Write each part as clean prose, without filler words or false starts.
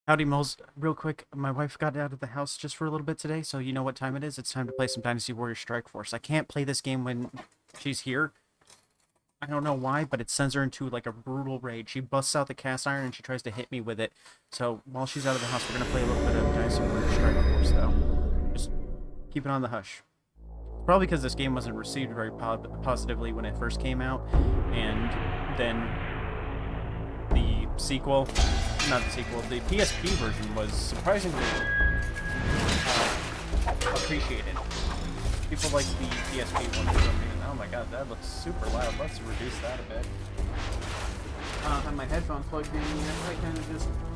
Howdy, Moles. Real quick, my wife got out of the house just for a little bit today, so you know what time it is. It's time to play some Dynasty Warriors Strikeforce. I can't play this game when she's here. I don't know why, but it sends her into like a brutal rage. She busts out the cast iron and she tries to hit me with it. So while she's out of the house, we're gonna play a little bit of Dynasty Warriors Strikeforce, though. Just keep it on the hush. Probably because this game wasn't received very positively when it first came out, and then the sequel, not the sequel, the PSP version was surprisingly appreciated. People like the PSP one for some reason. Oh my god, that looks super loud. Let's reduce that a bit. I don't have my headphones plugged in yet.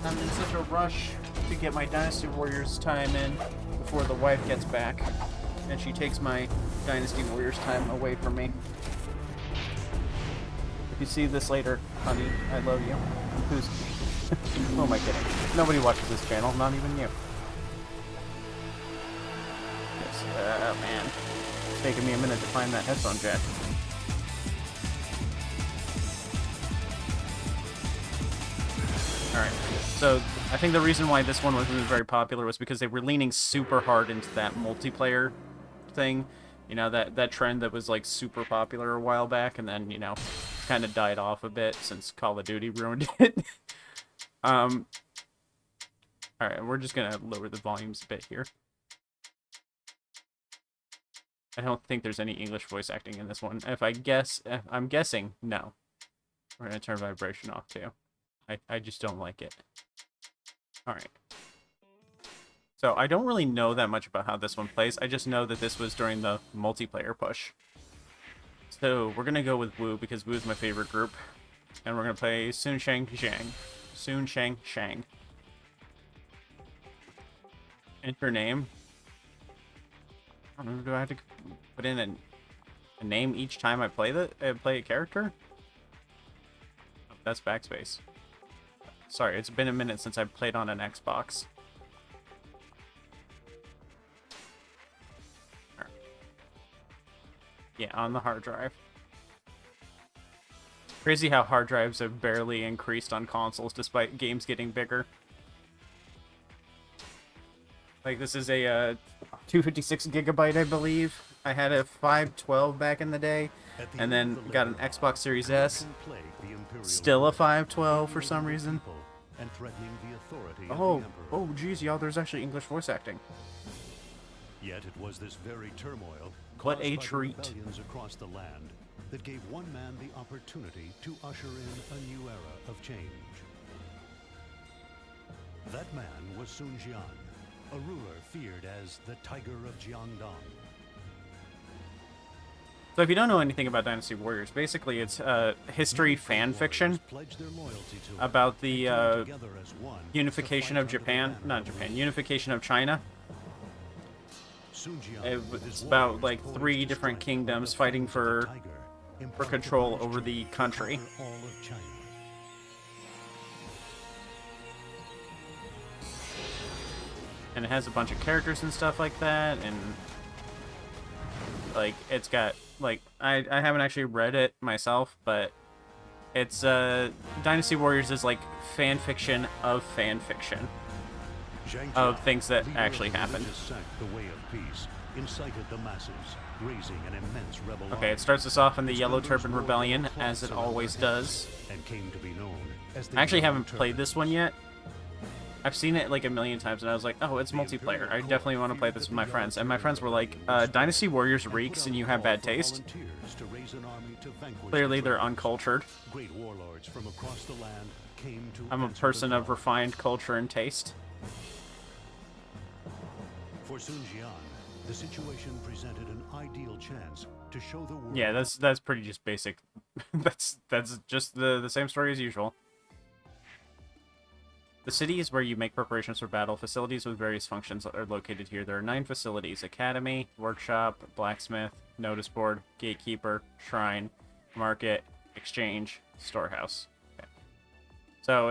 I'm in such a rush to get my Dynasty Warriors time in before the wife gets back, and she takes my Dynasty Warriors time away from me. If you see this later, honey, I love you. Who's... Who am I kidding? Nobody watches this channel, not even you. Yes, oh man. It's taking me a minute to find that headphone jack. Alright, so I think the reason why this one wasn't very popular was because they were leaning super hard into that multiplayer thing. You know, that trend that was like super popular a while back, and then, you know, kind of died off a bit since Call of Duty ruined it. Alright, we're just gonna lower the volumes a bit here. I don't think there's any English voice acting in this one. I'm guessing, no. We're gonna turn vibration off too. I just don't like it. Alright. So, I don't really know that much about how this one plays. I just know that this was during the multiplayer push. So, we're gonna go with Wu, because Wu's my favorite group. And we're gonna play Sun Shang Shang. Sun Shang Shang. Enter name. I don't know, do I have to put in a name each time I play a character? Oh, that's backspace. Sorry, it's been a minute since I played on an Xbox. Yeah, on the hard drive. Crazy how hard drives have barely increased on consoles despite games getting bigger. Like, this is a 256 gigabyte, I believe. I had a 512 back in the day, and then got an Xbox Series S. Still a 512 for some reason. Oh, geez, y'all, there's actually English voice acting. Yet it was this very turmoil What caused a by the treat. rebellions across the land that gave one man the opportunity to usher in a new era of change. That man was Sun Jian, a ruler feared as the Tiger of Jiangdong. So if you don't know anything about Dynasty Warriors, basically it's history fan fiction about the unification of Japan, not Japan, unification of China. It's about like 3 different kingdoms fighting for control over the country. And it has a bunch of characters and stuff like that, and like it's got like I haven't actually read it myself, but it's Dynasty Warriors is like fan fiction of fan fiction of things that actually happened. Okay, it starts us off in the Yellow Turban Rebellion, as it always does. I actually haven't played this one yet. I've seen it like a million times, and I was like, oh, it's multiplayer. I definitely want to play this with my friends. And my friends were like, Dynasty Warriors reeks and you have bad taste. Clearly, they're uncultured. I'm a person of refined culture and taste. For Sun Jian, the situation presented an ideal chance to show the world. Yeah, that's pretty just basic. that's just the same story as usual. The city is where you make preparations for battle. Facilities with various functions are located here. There are 9 facilities: academy, workshop, blacksmith, notice board, gatekeeper, shrine, market, exchange, storehouse. Okay. So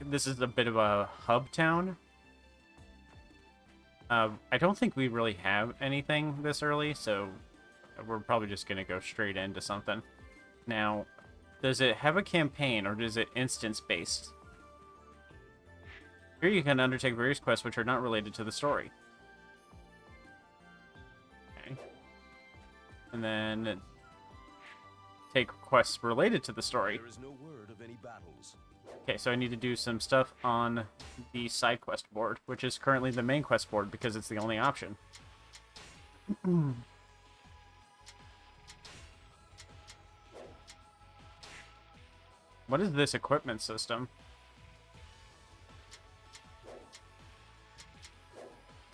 this is a bit of a hub town. I don't think we really have anything this early, so we're probably just going to go straight into something. Now, does it have a campaign, or is it instance-based? Here you can undertake various quests which are not related to the story. Okay. And then take quests related to the story. There is no word of any battles. Okay, so I need to do some stuff on the side quest board, which is currently the main quest board because it's the only option. What is this equipment system?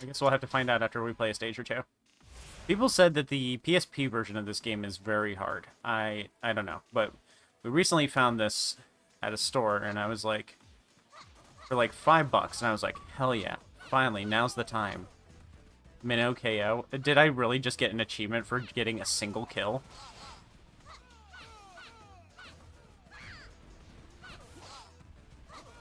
I guess we'll have to find out after we play a stage or two. People said that the PSP version of this game is very hard. I don't know, but we recently found this at a store, and I was like, for like $5, and I was like, hell yeah, finally, now's the time. Minnow KO. Did I really just get an achievement for getting a single kill?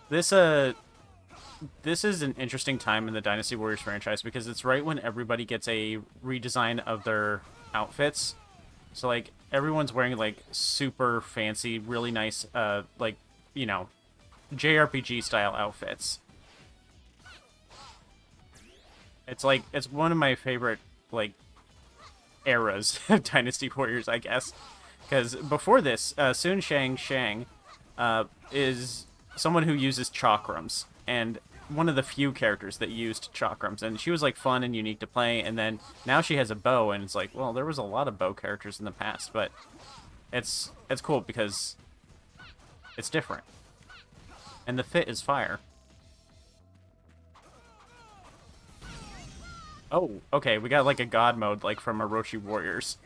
This is an interesting time in the Dynasty Warriors franchise because it's right when everybody gets a redesign of their outfits. So, like, everyone's wearing, like, super fancy, really nice, like, you know, JRPG-style outfits. It's, like, it's one of my favorite, like, eras of Dynasty Warriors, I guess. Because before this, Sun Shang is someone who uses chakrams, and one of the few characters that used chakrams, and she was like fun and unique to play. And then now she has a bow, and it's like, well, there was a lot of bow characters in the past, but it's cool because it's different, and the fit is fire. Oh, okay, we got like a god mode like from Orochi Warriors.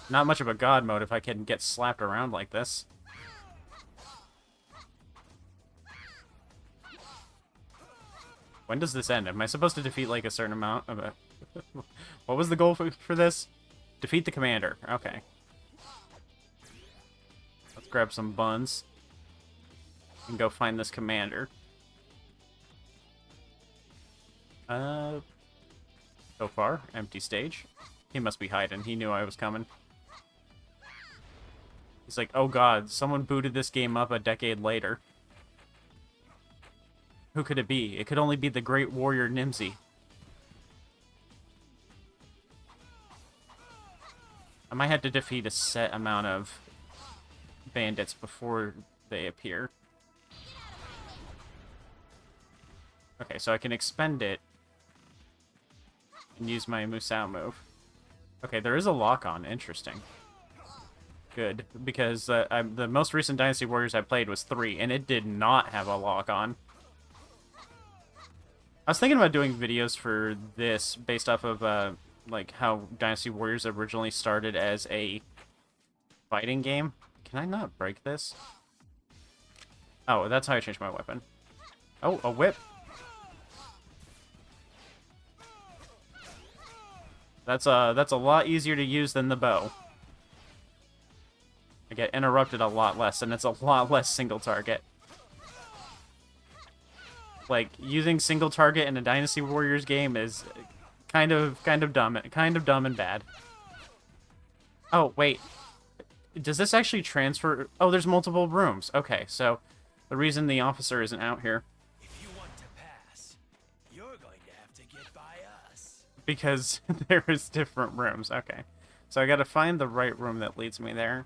Not much of a god mode if I can get slapped around like this. When does this end? Am I supposed to defeat, like, a certain amount of a... What was the goal for this? Defeat the commander. Okay. Let's grab some buns and go find this commander. So far, empty stage. He must be hiding. He knew I was coming. He's like, oh god, someone booted this game up a decade later. Who could it be? It could only be the Great Warrior Nimsy. I might have to defeat a set amount of bandits before they appear. Okay, so I can expend it and use my Musou move. Okay, there is a lock-on. Interesting. Good, because the most recent Dynasty Warriors I played was 3, and it did not have a lock-on. I was thinking about doing videos for this based off of, like, how Dynasty Warriors originally started as a fighting game. Can I not break this? Oh, that's how I changed my weapon. Oh, a whip. That's a lot easier to use than the bow. I get interrupted a lot less, and it's a lot less single target. Like, using single target in a Dynasty Warriors game is kind of dumb and bad. Oh, wait. Does this actually transfer? Oh, there's multiple rooms. Okay, so the reason the officer isn't out here. If you want to pass, you're going to have to get by us. Because there is different rooms. Okay. So I gotta find the right room that leads me there.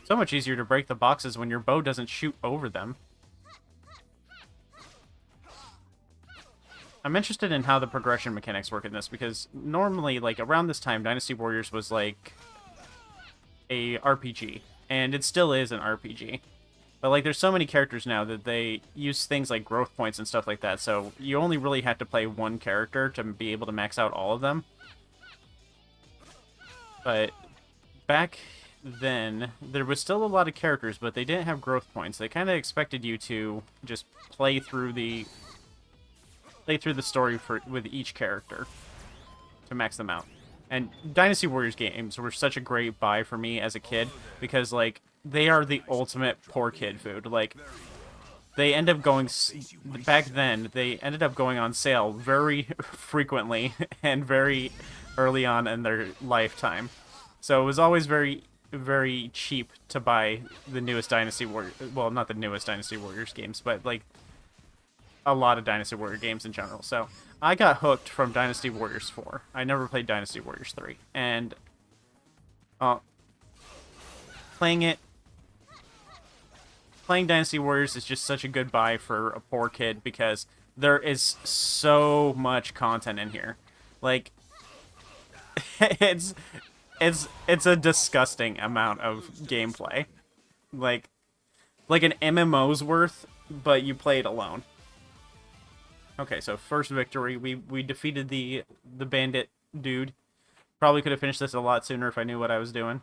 So much easier to break the boxes when your bow doesn't shoot over them. I'm interested in how the progression mechanics work in this, because normally, like, around this time, Dynasty Warriors was, like, a RPG. And it still is an RPG. But, like, there's so many characters now that they use things like growth points and stuff like that, so you only really have to play one character to be able to max out all of them. But back then, there was still a lot of characters, but they didn't have growth points. They kind of expected you to just play through the story with each character to max them out. And Dynasty Warriors games were such a great buy for me as a kid because, like, they are the ultimate poor kid food. Like, they end up going, back then, they ended up going on sale very frequently and very early on in their lifetime. So it was always very very cheap to buy the newest Dynasty Warrior. Well, not the newest Dynasty Warriors games, but like a lot of Dynasty Warrior games in general. So I got hooked from Dynasty Warriors 4. I never played Dynasty Warriors 3, and playing Dynasty Warriors is just such a good buy for a poor kid because there is so much content in here. Like, it's a disgusting amount of gameplay. Like an MMO's worth, but you play it alone. Okay, so first victory. We defeated the bandit dude. Probably could have finished this a lot sooner if I knew what I was doing.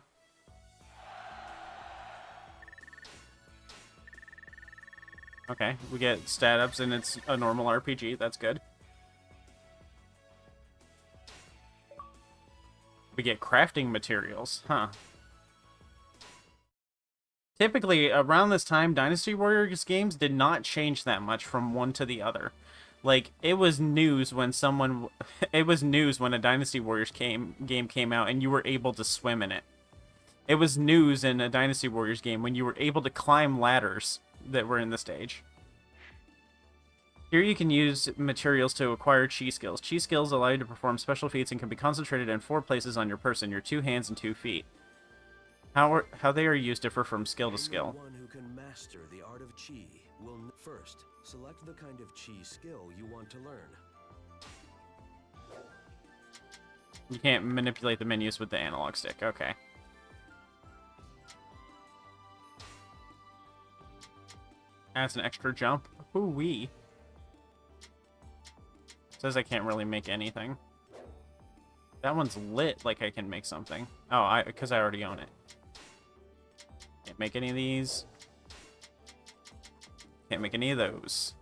Okay, we get stat ups and it's a normal RPG. That's good. We get crafting materials. Huh. Typically, around this time, Dynasty Warriors games did not change that much from one to the other. Like, it was news when it was news when a Dynasty Warriors game came out and you were able to swim in it. It was news in a Dynasty Warriors game when you were able to climb ladders that were in the stage. Here you can use materials to acquire chi skills. Chi skills allow you to perform special feats and can be concentrated in 4 places on your person, your 2 hands and 2 feet. How they are used differ from skill to skill. One who can master the art of chi will first select the kind of chi skill you want to learn. You can't manipulate the menus with the analog stick. Okay. Adds an extra jump. Hoo-wee. Says I can't really make anything. That one's lit like I can make something. Oh, because I already own it. Can't make any of these. Can't make any of those.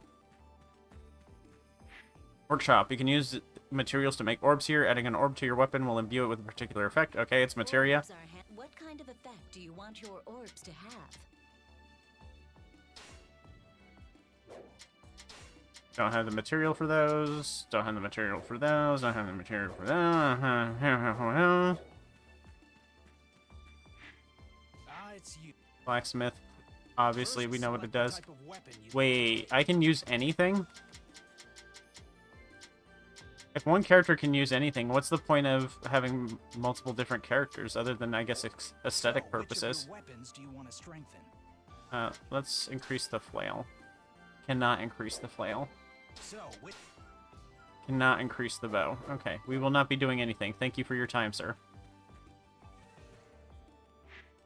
Workshop. You can use materials to make orbs here. Adding an orb to your weapon will imbue it with a particular effect. Okay, it's materia. What kind of effect do you want your orbs to have? Don't have the material for those. Don't have the material for those. Don't have the material for those. It's you. Blacksmith. Obviously, we know what it does. Wait, I can use anything? If one character can use anything, what's the point of having multiple different characters other than, I guess, aesthetic purposes? Weapons do you want to strengthen? Let's increase the flail. Cannot increase the flail. Cannot increase the bow. Okay, we will not be doing anything. Thank you for your time, sir.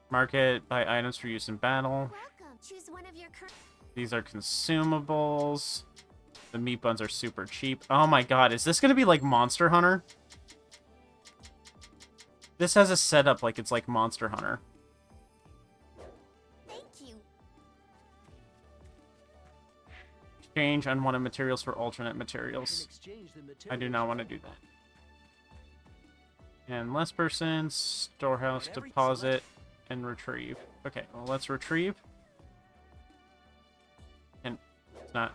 Market, buy items for use in battle. Welcome. Choose one of your These are consumables. The meat buns are super cheap. Oh my god, is this going to be like Monster Hunter? This has a setup like it's like Monster Hunter. Thank you. Exchange unwanted materials for alternate materials. I do not want to do that. And less persons, storehouse, deposit, and retrieve. Okay, well, let's retrieve. And it's not.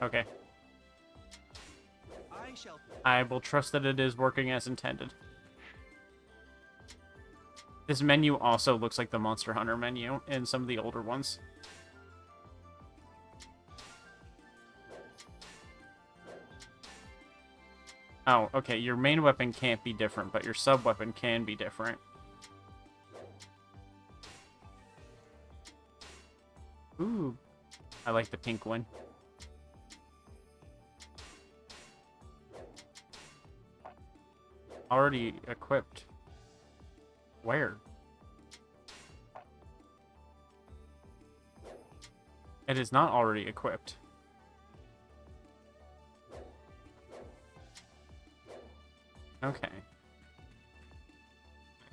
Okay. I will trust that it is working as intended. This menu also looks like the Monster Hunter menu in some of the older ones. Oh, okay, your main weapon can't be different, but your sub-weapon can be different. Ooh, I like the pink one. Already equipped. Where? It is not already equipped. Okay.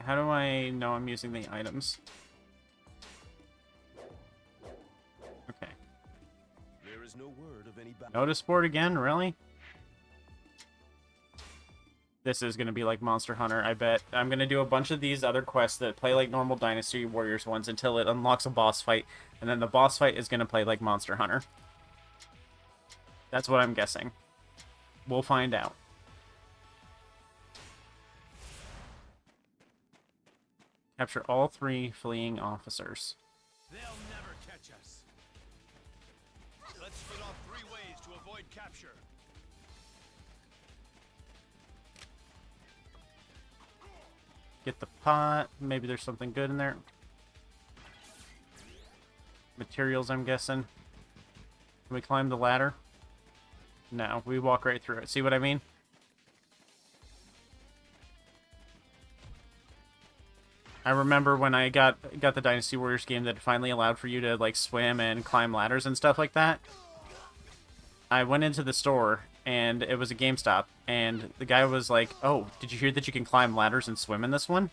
How do I know I'm using the items? Okay. There is no word of any Notice board again? Really? This is going to be like Monster Hunter, I bet. I'm going to do a bunch of these other quests that play like normal Dynasty Warriors ones until it unlocks a boss fight, and then the boss fight is going to play like Monster Hunter. That's what I'm guessing. We'll find out. Capture all 3 fleeing officers. They'll never catch us. Let's split off 3 ways to avoid capture. Get the pot. Maybe there's something good in there. Materials, I'm guessing. Can we climb the ladder? No, we walk right through it. See what I mean? I remember when I got the Dynasty Warriors game that finally allowed for you to like swim and climb ladders and stuff like that. I went into the store and it was a GameStop and the guy was like, "Oh, did you hear that you can climb ladders and swim in this one?"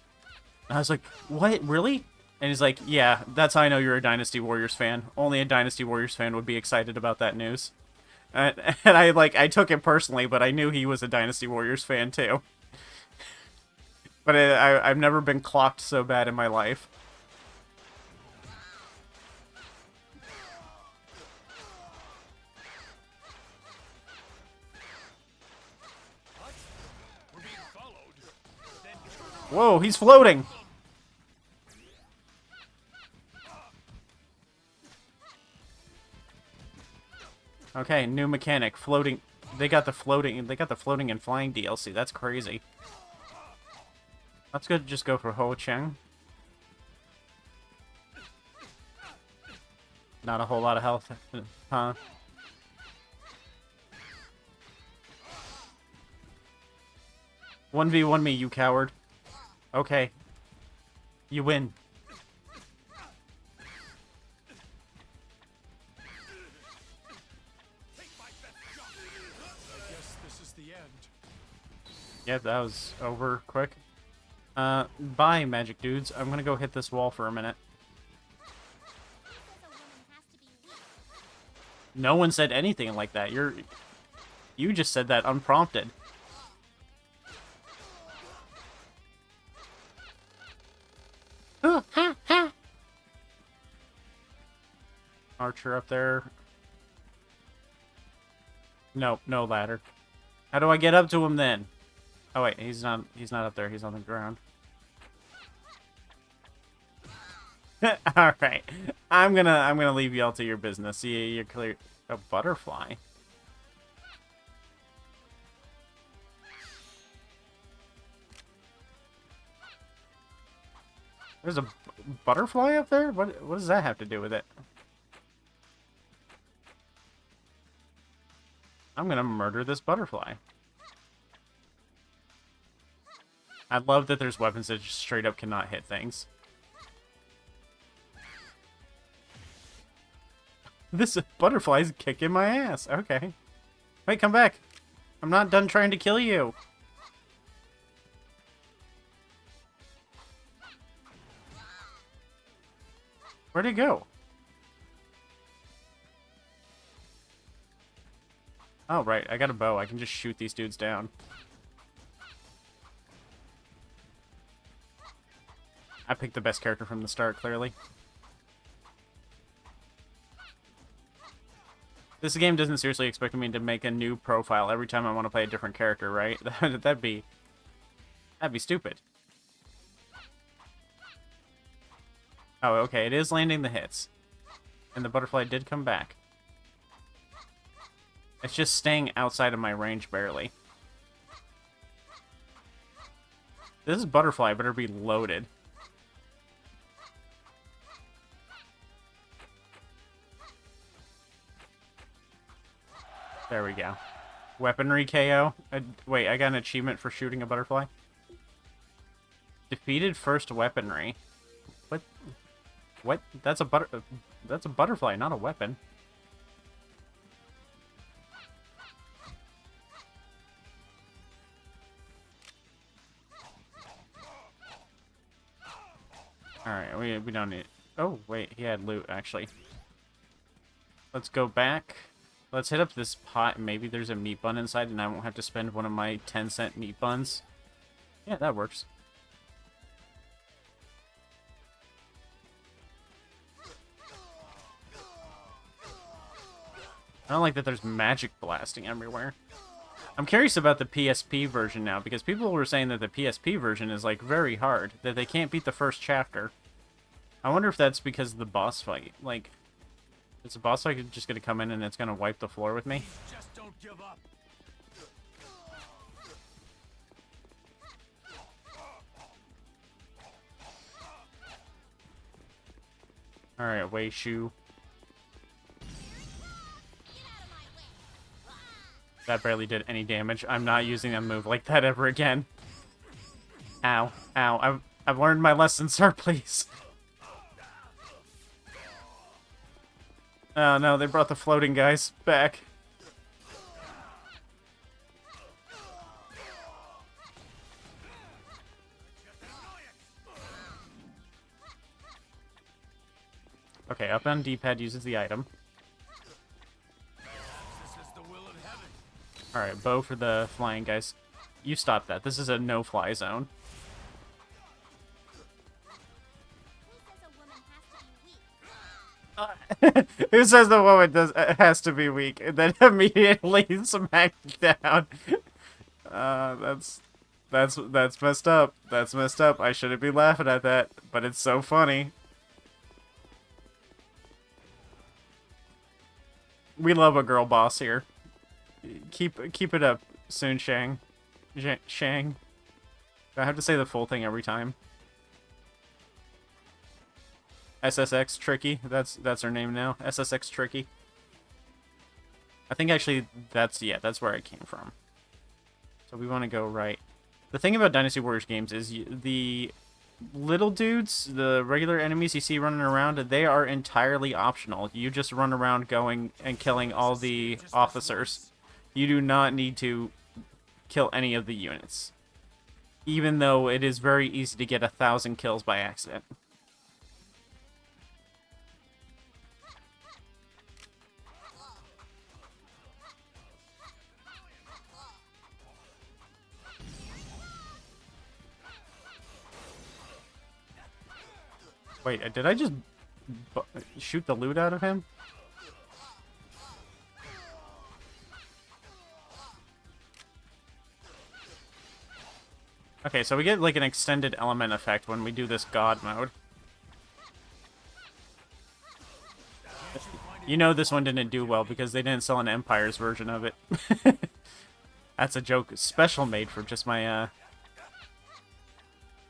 And I was like, "What? Really?" And he's like, "Yeah, that's how I know you're a Dynasty Warriors fan. Only a Dynasty Warriors fan would be excited about that news." And I took it personally, but I knew he was a Dynasty Warriors fan too. But I've never been clocked so bad in my life. What? We're being followed. Then Whoa, he's floating! Okay, new mechanic, floating. They got the floating and flying DLC. That's crazy. Let's just go for Ho Cheng. Not a whole lot of health, huh? One v one me, you coward. Okay. You win. I guess this is the end. Yep, that was over quick. Bye, magic dudes. I'm gonna go hit this wall for a minute. No one said anything like that. You just said that unprompted. Archer up there. Nope, no ladder. How do I get up to him then? Oh wait, he's not up there. He's on the ground. All right. I'm going to leave y'all to your business. You're clear. A butterfly. There's a butterfly up there? What does that have to do with it? I'm going to murder this butterfly. I love that there's weapons that just straight up cannot hit things. This butterfly's kicking my ass. Okay. Wait, come back. I'm not done trying to kill you. Where'd it go? Oh, right. I got a bow. I can just shoot these dudes down. I picked the best character from the start, clearly. This game doesn't seriously expect me to make a new profile every time I want to play a different character, right? That'd be stupid. Oh, okay. It is landing the hits. And the butterfly did come back. It's just staying outside of my range barely. This butterfly better be loaded. There we go. Weaponry KO. Wait, I got an achievement for shooting a butterfly. Defeated first weaponry. What? What? That's a butterfly, not a weapon. Alright, we don't need... Oh, wait, he had loot, actually. Let's go back. Let's hit up this pot. Maybe there's a meat bun inside, and I won't have to spend one of my 10-cent meat buns. Yeah, that works. I don't like that there's magic blasting everywhere. I'm curious about the PSP version now, because people were saying that the PSP version is, like, very hard, that they can't beat the first chapter. I wonder if that's because of the boss fight. Like, is the boss fight just gonna come in and it's gonna wipe the floor with me? Just don't give up. Alright, Wei Shu. That barely did any damage. I'm not using that move like that ever again. Ow. Ow. I've learned my lesson, sir, please. Oh no, they brought the floating guys back. Okay, up on D-pad uses the item. This is the will of heaven. Alright, bow for the flying guys. You stop that. This is a no-fly zone. Who says the woman has to be weak? And then immediately smacked down. That's messed up. That's messed up. I shouldn't be laughing at that, but it's so funny. We love a girl boss here. Keep it up, Sun Shang. Shang. Do I have to say the full thing every time? SSX Tricky. That's her name now. SSX Tricky. I think actually that's where I came from. So we want to go right. The thing about Dynasty Warriors games is the little dudes, the regular enemies you see running around, they are entirely optional. You just run around going and killing all the officers. You do not need to kill any of the units. Even though it is very easy to get 1,000 kills by accident. Wait, did I just shoot the loot out of him? Okay, so we get like an extended element effect when we do this god mode. You know this one didn't do well because they didn't sell an Empire's version of it. That's a joke special made for just my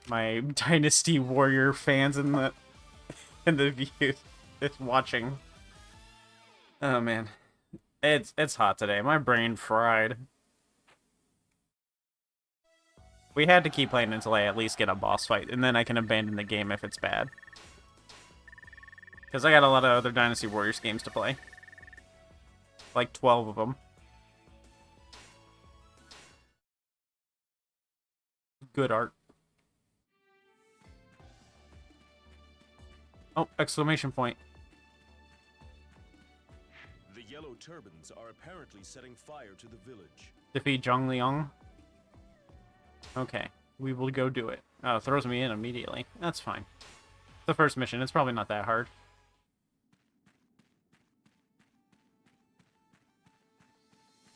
my Dynasty Warrior fans in the views watching. Oh man. It's hot today. My brain fried. We had to keep playing until I at least get a boss fight, and then I can abandon the game if it's bad. Because I got a lot of other Dynasty Warriors games to play. Like 12 of them. Good art. Oh, exclamation point. The yellow turbans are apparently setting fire to the village. Defeat Zhongliang. Okay, we will go do it. Oh, it throws me in immediately. That's fine. The first mission, it's probably not that hard.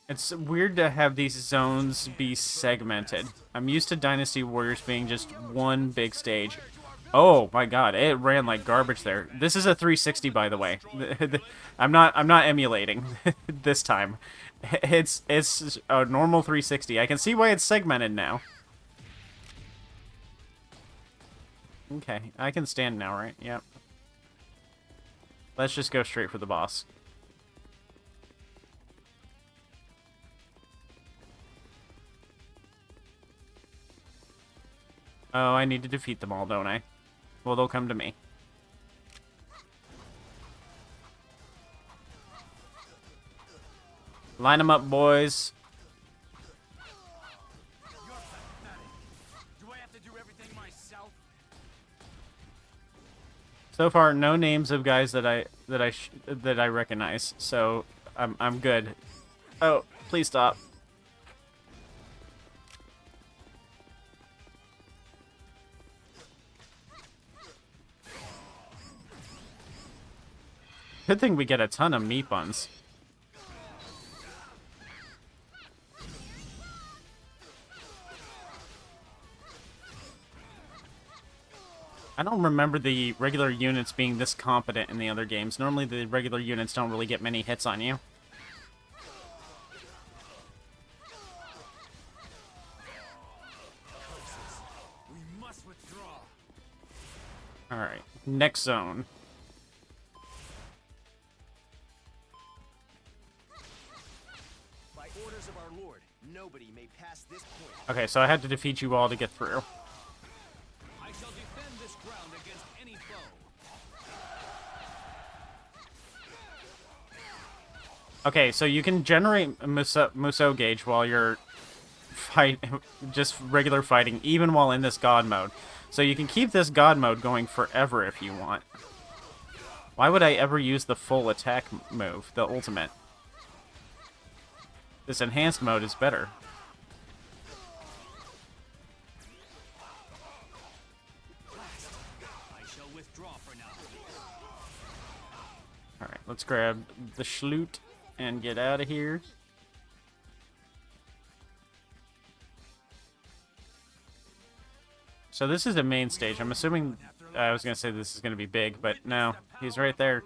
It's weird to have these zones be segmented. I'm used to Dynasty Warriors being just one big stage. Oh my god, it ran like garbage there. This is a 360, by the way. I'm not emulating this time. It's a normal 360. I can see why it's segmented now. Okay, I can stand now, right? Yep. Let's just go straight for the boss. Oh, I need to defeat them all, don't I? Well, they'll come to me. Line them up, boys. You're pathetic. Do I have to do everything myself? So far, no names of guys that I recognize, so I'm good. Oh, please stop. Good thing we get a ton of meat buns. I don't remember the regular units being this competent in the other games. Normally the regular units don't really get many hits on you. We must withdraw. Alright, next zone. By orders of our lord, nobody may pass this point. Okay, so I had to defeat you all to get through. I shall defend this ground against any foe. Okay, so you can generate a Musou gauge while you're just regular fighting, even while in this God mode. So you can keep this God mode going forever if you want. Why would I ever use the full attack move, the ultimate? This enhanced mode is better. I shall withdraw for now. Alright, let's grab the Schloot and get out of here. So this is the main stage. I'm assuming... I was going to say this is going to be big, but no. He's right there.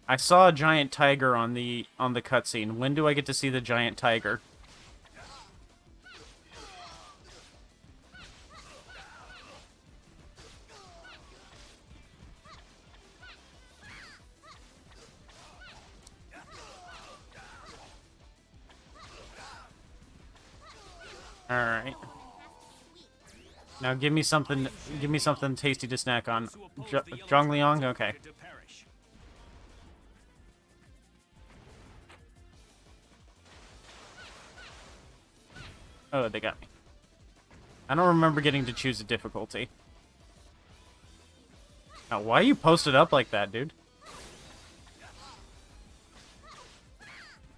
I saw a giant tiger on the cutscene. When do I get to see the giant tiger? Alright. Now give me something tasty to snack on. Zhongliang? Okay. To perish. Oh, they got me. I don't remember getting to choose a difficulty. Now, why are you posted up like that, dude?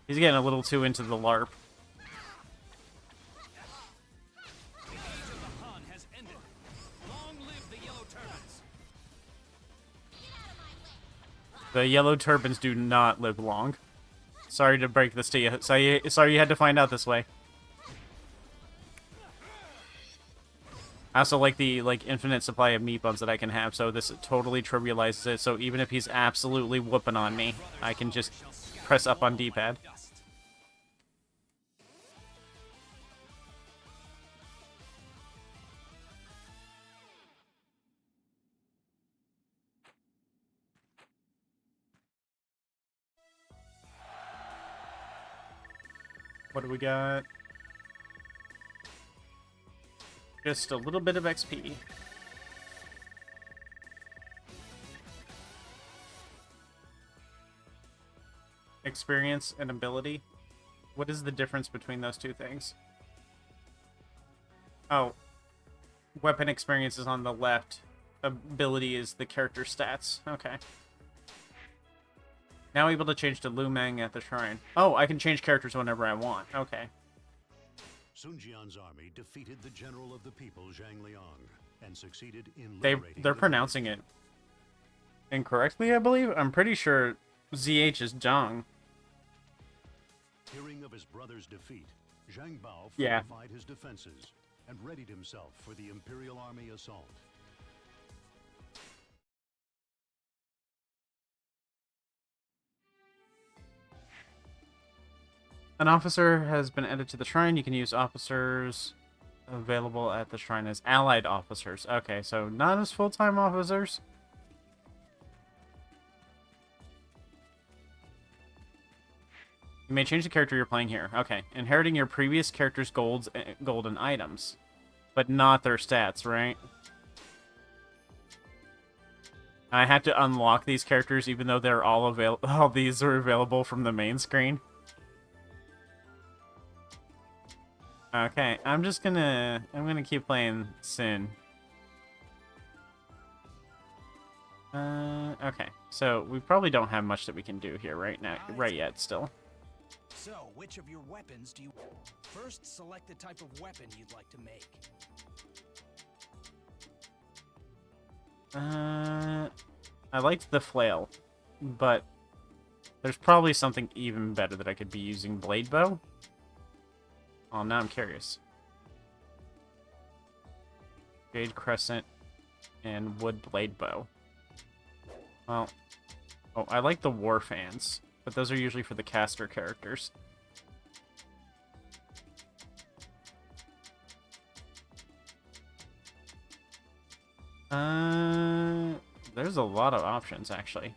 He's getting a little too into the LARP. The age of the Han has ended. Long live the Yellow Turbans. The yellow turbans do not live long. Sorry to break this to you. Sorry you had to find out this way. I also like the infinite supply of meat buns that I can have, so this totally trivializes it. So even if he's absolutely whooping on me, I can just press up on D-pad. What do we got? Just a little bit of XP. Experience and ability. What is the difference between those two things? Oh. Weapon experience is on the left. Ability is the character stats. Okay. Now able to change to Liu Meng at the shrine. Oh, I can change characters whenever I want. Okay. Sun Jian's army defeated the general of the people, Zhang Liang, and succeeded in They're liberating pronouncing it incorrectly, I believe. I'm pretty sure ZH is Zhang. Hearing of his brother's defeat, Zhang Bao Yeah. fortified his defenses and readied himself for the Imperial Army assault. An officer has been added to the shrine. You can use officers available at the shrine as allied officers. Okay, so not as full-time officers. You may change the character you're playing here. Okay, inheriting your previous character's golden items, but not their stats, right? I have to unlock these characters even though they're all these are available from the main screen. Okay, I'm gonna keep playing Sin. Okay, so we probably don't have much that we can do here right now, right yet still. So, which of your weapons do you... First, select the type of weapon you'd like to make. I liked the flail, but there's probably something even better that I could be using. Blade bow? Oh, now I'm curious. Jade Crescent, and Wood Blade Bow. Well, oh, I like the War Fans, but those are usually for the caster characters. There's a lot of options, actually.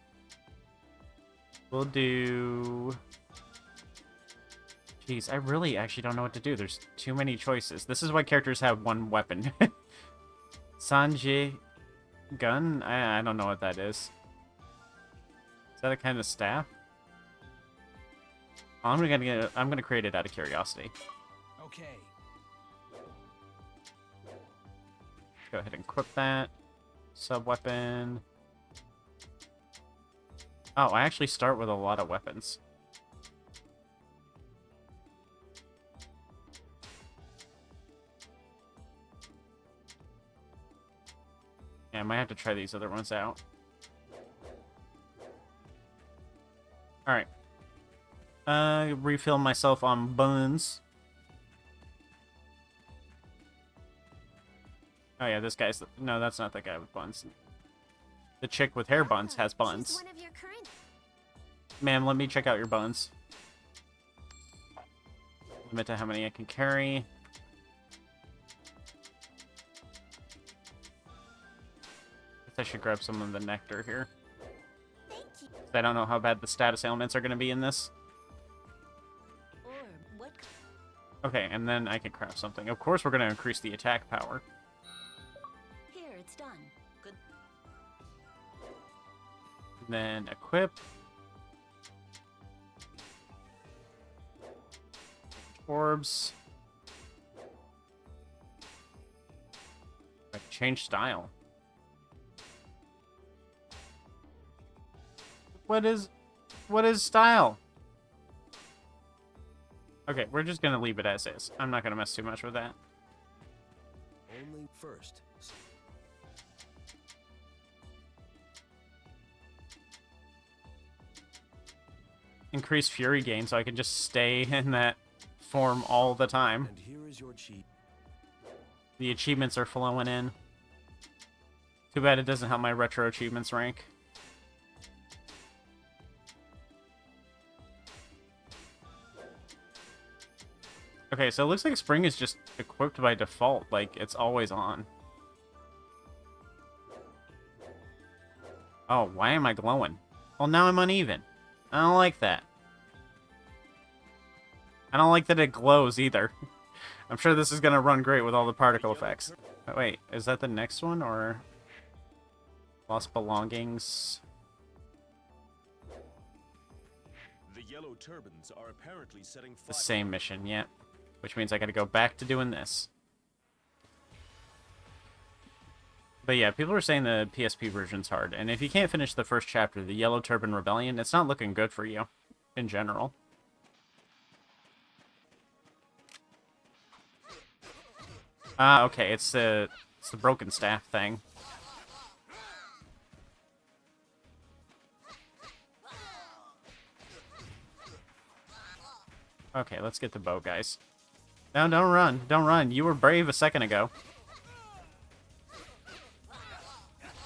We'll do... Jeez, I really actually don't know what to do. There's too many choices. This is why characters have one weapon. Sanjay gun? I don't know what that is. Is that a kind of staff? I'm gonna create it out of curiosity. Okay. Go ahead and equip that. Sub-weapon. Oh, I actually start with a lot of weapons. Yeah, I might have to try these other ones out. Alright. Refill myself on buns. Oh yeah, this guy's... No, that's not the guy with buns. The chick with hair buns has buns. She's one of your current... Ma'am, let me check out your buns. Limit to how many I can carry. I should grab some of the nectar here. Thank you. I don't know how bad the status ailments are going to be in this. Orb, what? Okay, and then I can craft something. Of course, we're going to increase the attack power. Here, it's done. Good. Then equip. Orbs. Change style. What is style? Okay, we're just gonna leave it as is. I'm not gonna mess too much with that. Only first. Increase fury gain so I can just stay in that form all the time. And here is your cheat. The achievements are flowing in. Too bad it doesn't help my retro achievements rank. Okay, so it looks like spring is just equipped by default, like it's always on. Oh, why am I glowing? Well, now I'm uneven. I don't like that. I don't like that it glows either. I'm sure this is gonna run great with all the particle effects. Oh, wait, is that the next one, or... Lost belongings? The yellow turbans are apparently setting fire. The same mission, yeah. Which means I gotta go back to doing this. But yeah, people are saying the PSP version's hard, and if you can't finish the first chapter, the Yellow Turban Rebellion, it's not looking good for you, in general. Okay, it's the broken staff thing. Okay, let's get the bow, guys. No, don't run. Don't run. You were brave a second ago.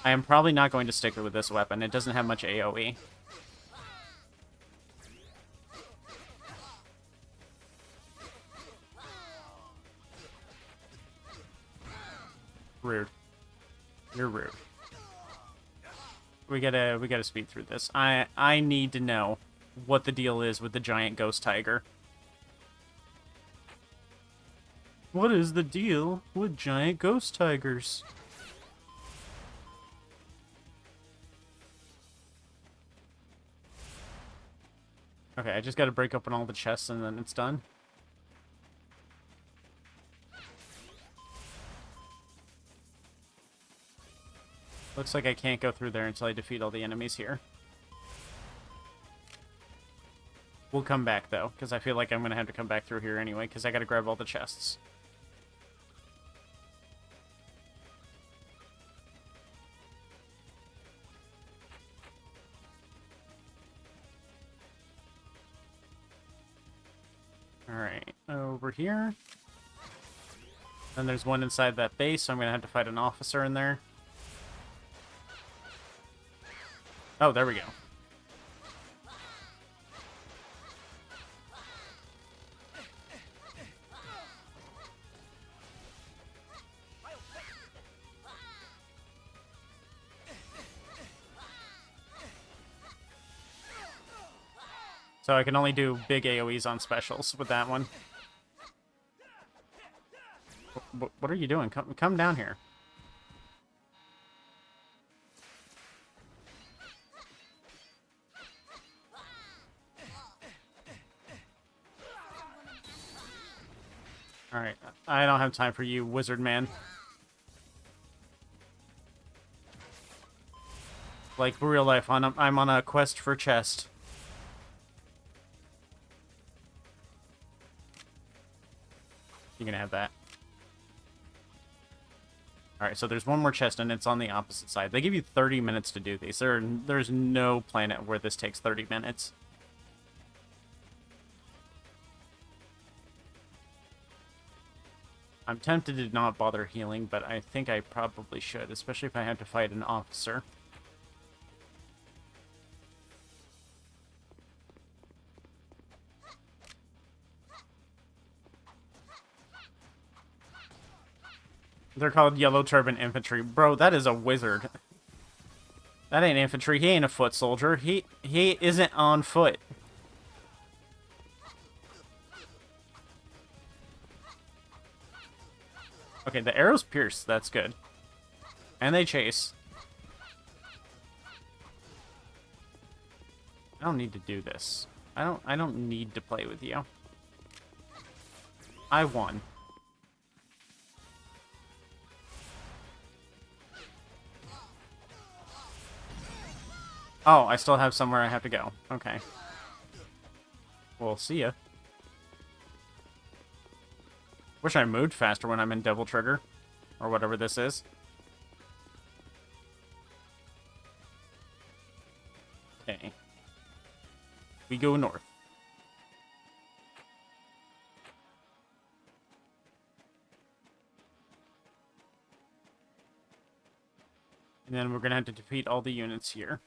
I am probably not going to stick with this weapon. It doesn't have much AoE. Rude. You're rude. We gotta speed through this. I need to know what the deal is with the giant ghost tiger. What is the deal with giant ghost tigers? Okay, I just gotta break open all the chests and then it's done. Looks like I can't go through there until I defeat all the enemies here. We'll come back, though, because I feel like I'm going to have to come back through here anyway, because I got to grab all the chests. Alright, over here. Then there's one inside that base, so I'm gonna have to fight an officer in there. Oh, there we go. So I can only do big AoEs on specials with that one. What are you doing? Come down here. Alright, I don't have time for you, wizard man. Like real life, I'm on a quest for chest. You can have that. Alright, so there's one more chest, and it's on the opposite side. They give you 30 minutes to do these. There's no planet where this takes 30 minutes. I'm tempted to not bother healing, but I think I probably should, especially if I have to fight an officer. They're called Yellow Turban Infantry. Bro, that is a wizard. That ain't infantry. He ain't a foot soldier. He isn't on foot. Okay, the arrows pierce. That's good. And they chase. I don't need to do this. I don't need to play with you. I won. Oh, I still have somewhere I have to go. Okay. Well, see ya. Wish I moved faster when I'm in Devil Trigger. Or whatever this is. Okay. We go north. And then we're gonna have to defeat all the units here.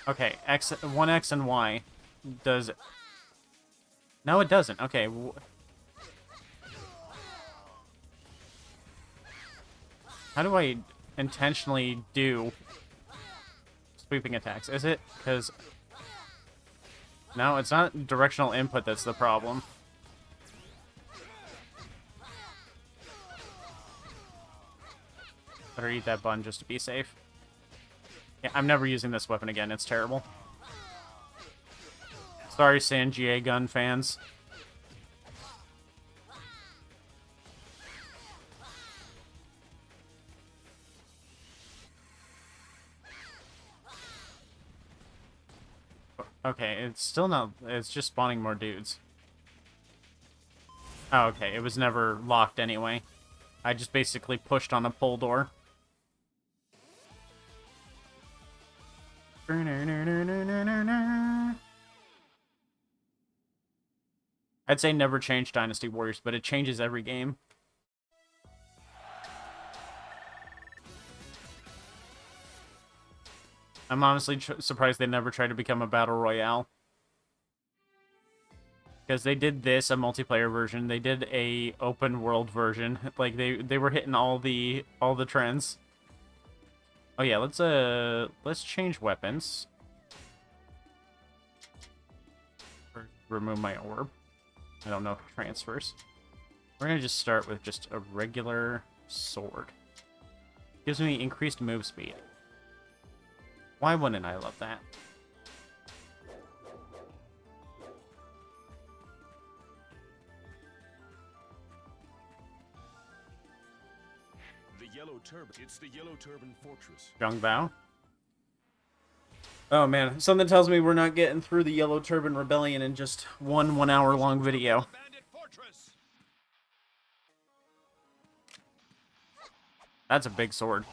Okay, X, 1X and Y does... No, it doesn't. Okay. How do I intentionally do sweeping attacks? Is it? Because... No, it's not directional input that's the problem. Better eat that bun just to be safe. Yeah, I'm never using this weapon again. It's terrible. Sorry, Sanjie gun fans. Okay, it's still not... It's just spawning more dudes. Oh, okay. It was never locked anyway. I just basically pushed on a pull door. I'd say never change Dynasty Warriors, but it changes every game. I'm honestly surprised they never tried to become a battle royale. Because they did this, a multiplayer version. They did a open world version. Like they were hitting all the trends. Oh yeah, let's change weapons. Or remove my orb. I don't know if it transfers. We're gonna just start with just a regular sword. Gives me increased move speed. Why wouldn't I love that? The Yellow Turban. It's the Yellow Turban Fortress. Zhang Bao? Oh man, something tells me we're not getting through the Yellow Turban Rebellion in just one hour long video. Bandit Fortress. That's a big sword.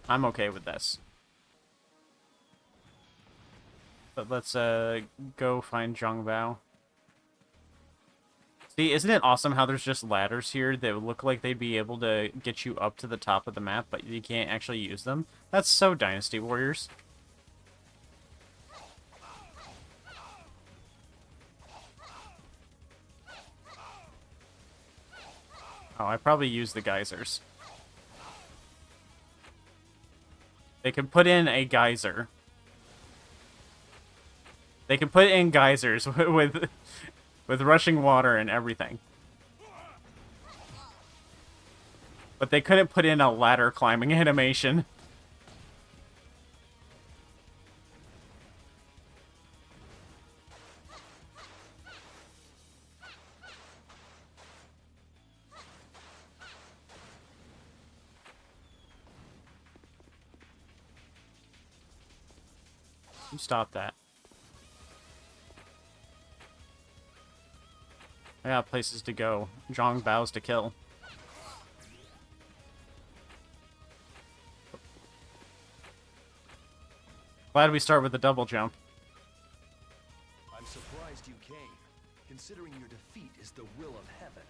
I'm okay with this. But let's go find Zhongbao. See, isn't it awesome how there's just ladders here that look like they'd be able to get you up to the top of the map, but you can't actually use them? That's so Dynasty Warriors. Oh, I probably use the geysers. They can put in a geyser. They can put in geysers with rushing water and everything. But they couldn't put in a ladder climbing animation. You stop that. I got places to go. Zhongbao's to kill. Glad we start with a double jump. I'm surprised you came, considering your defeat is the will of heaven.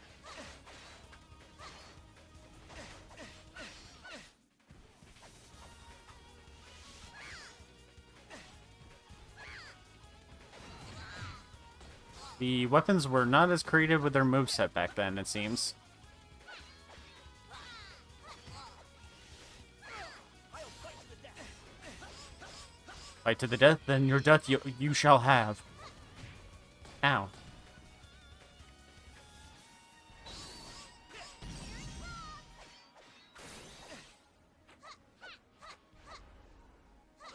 The weapons were not as creative with their moveset back then, it seems. Fight to the death, then your death you shall have. Ow.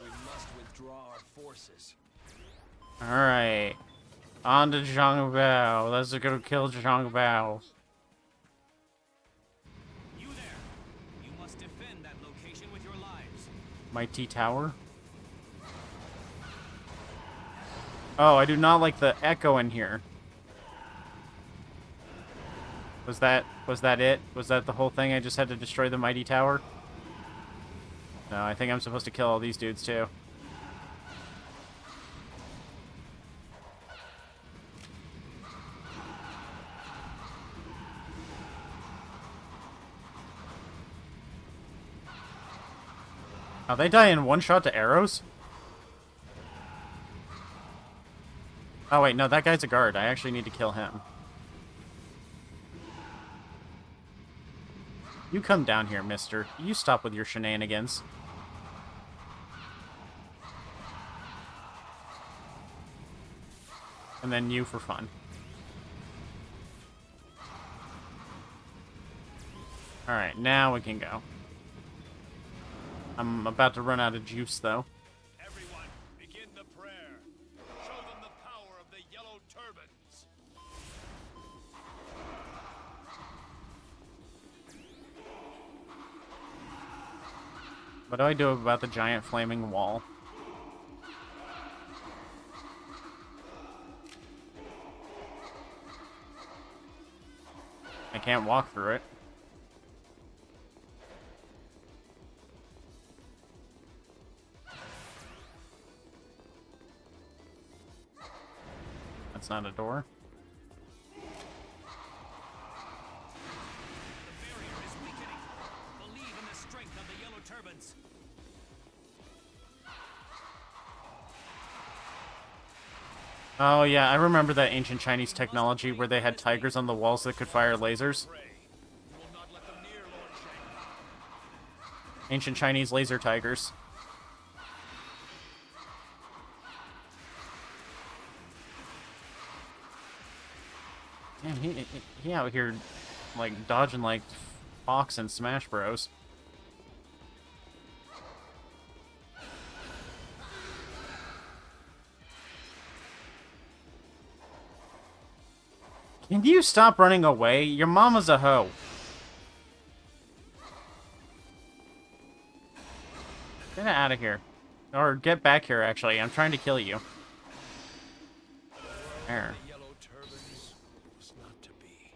We must withdraw our forces. Alright. On to Zhongbao. Let's go kill Zhongbao. You there! You must defend that location with your lives. Mighty Tower. Oh, I do not like the echo in here. Was that it? Was that the whole thing? I just had to destroy the Mighty Tower? No, I think I'm supposed to kill all these dudes too. Oh, they die in one shot to arrows? Oh wait, no, that guy's a guard. I actually need to kill him. You come down here, mister. You stop with your shenanigans. And then you for fun. Alright, now we can go. I'm about to run out of juice, though. Everyone, begin the prayer. Show them the power of the yellow turbans. What do I do about the giant flaming wall? I can't walk through it. That's not a door. The barrier is weakening. Believe in the strength of the yellow turbans. Oh yeah, I remember that ancient Chinese technology where they had tigers on the walls that could fire lasers. Pray. You will not let them near Lord Shang. Ancient Chinese laser tigers. Man, he out here, like, dodging like Fox and Smash Bros. Can you stop running away? Your mama's a hoe. Get out of here. Or get back here, actually. I'm trying to kill you. There. The yellow turbans was not to be.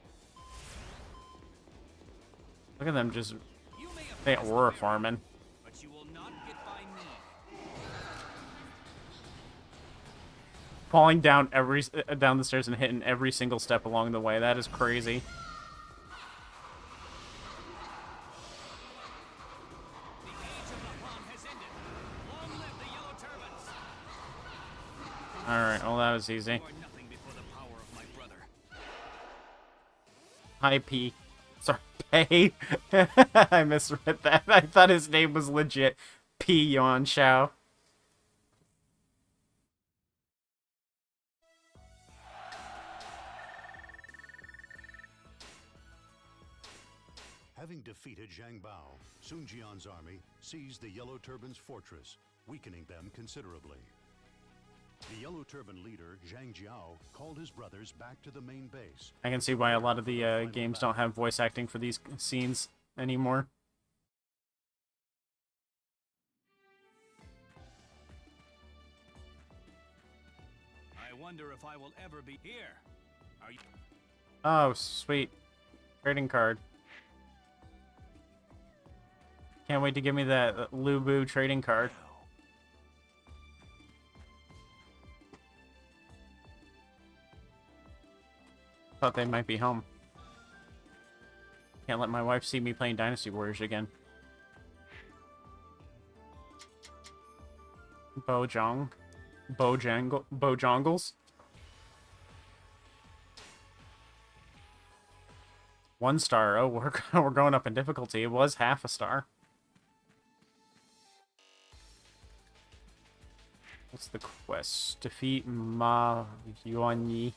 Look at them just... You may have They passed were the barrier, farming. but you will not get by me. falling down down the stairs and hitting every single step along the way. That is crazy. The age of the Hun has ended. Long live the Yellow Turbans! Alright, well that was easy. You are nothing before the power of my brother. Hi, P. Sorry, Pei. I misread that. I thought his name was legit P. Yuan Shao. Having defeated Zhang Bao, Sun Jian's army seized the Yellow Turban's fortress, weakening them considerably. The Yellow Turban leader, Zhang Jiao, called his brothers back to the main base. I can see why a lot of the games don't have voice acting for these scenes anymore. I wonder if I will ever be here. Are you? Oh, sweet. Trading card. Can't wait to give me that Lubu trading card. Thought they might be home. Can't let my wife see me playing Dynasty Warriors again. Bojangles? 1 star. Oh, we're going up in difficulty. It was half a star. What's the quest? Defeat Ma Yuanyi.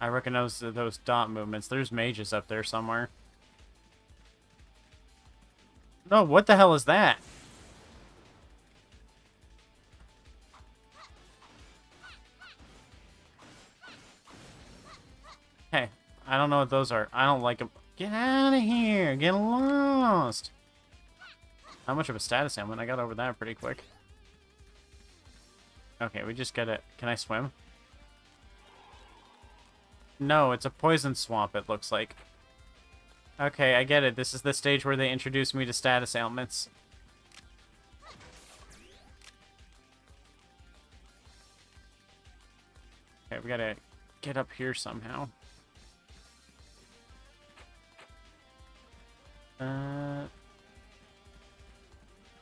I recognize those dot movements. There's mages up there somewhere. No, what the hell is that? Hey, I don't know what those are. I don't like them. Get out of here! Get lost! How much of a status ailment? I got over that pretty quick. Okay, we just gotta... Can I swim? No, it's a poison swamp, it looks like. Okay, I get it. This is the stage where they introduce me to status ailments. Okay, we gotta get up here somehow.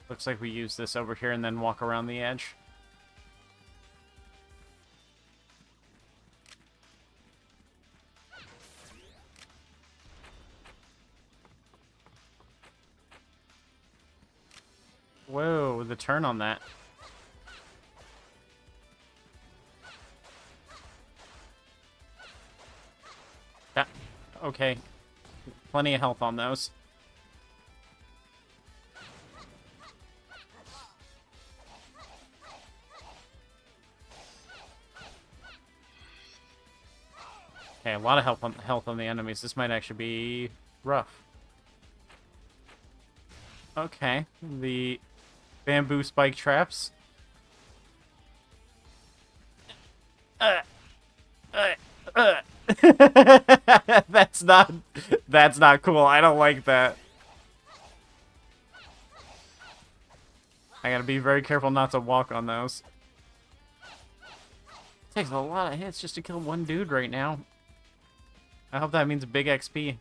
Looks like we use this over here and then walk around the edge. Whoa, the turn on that. That, okay. Plenty of health on those. Okay, a lot of health on the enemies. This might actually be rough. Okay, the bamboo spike traps. That's not cool. I don't like that. I gotta be very careful not to walk on those. Takes a lot of hits just to kill one dude right now. I hope that means big XP.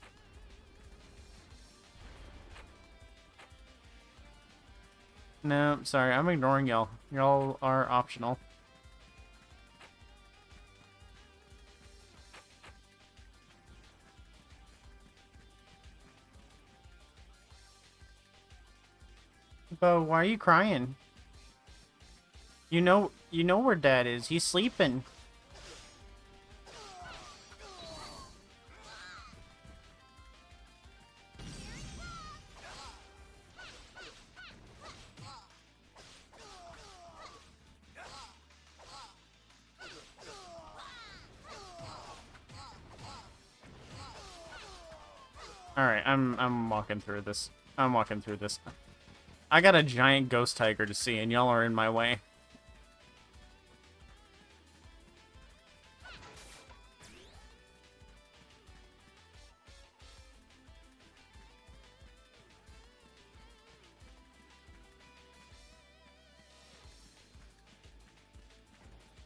No, sorry, I'm ignoring y'all. Y'all are optional. Bo, why are you crying? You know where Dad is. He's sleeping. Alright, I'm walking through this. I'm walking through this. I got a giant ghost tiger to see, and y'all are in my way.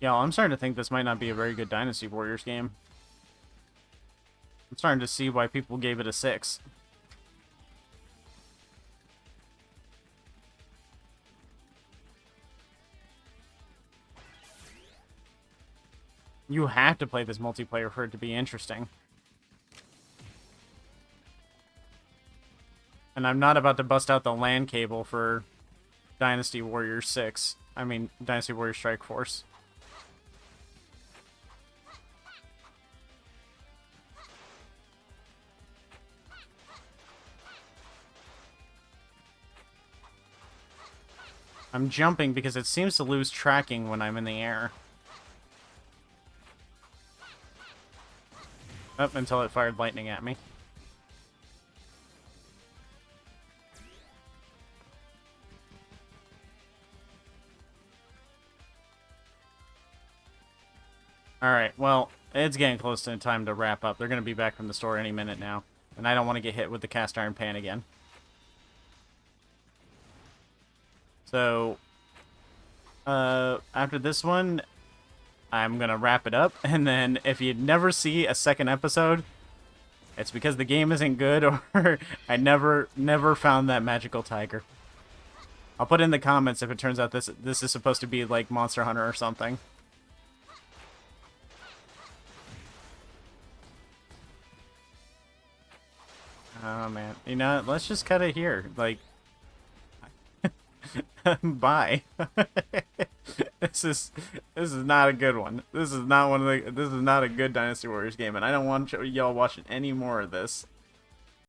Yeah, I'm starting to think this might not be a very good Dynasty Warriors game. I'm starting to see why people gave it a 6. You have to play this multiplayer for it to be interesting. And I'm not about to bust out the LAN cable for Dynasty Warriors 6. I mean, Dynasty Warriors Strikeforce. I'm jumping because it seems to lose tracking when I'm in the air. Up until it fired lightning at me. Alright, well, it's getting close to time to wrap up. They're going to be back from the store any minute now. And I don't want to get hit with the cast iron pan again. So, after this one, I'm going to wrap it up. And then if you never see a second episode, it's because the game isn't good or I never found that magical tiger. I'll put in the comments if it turns out this is supposed to be like Monster Hunter or something. Oh man, you know, let's just cut it here. Like, bye. This is not a good one. This is not a good Dynasty Warriors game, and I don't want y'all watching any more of this.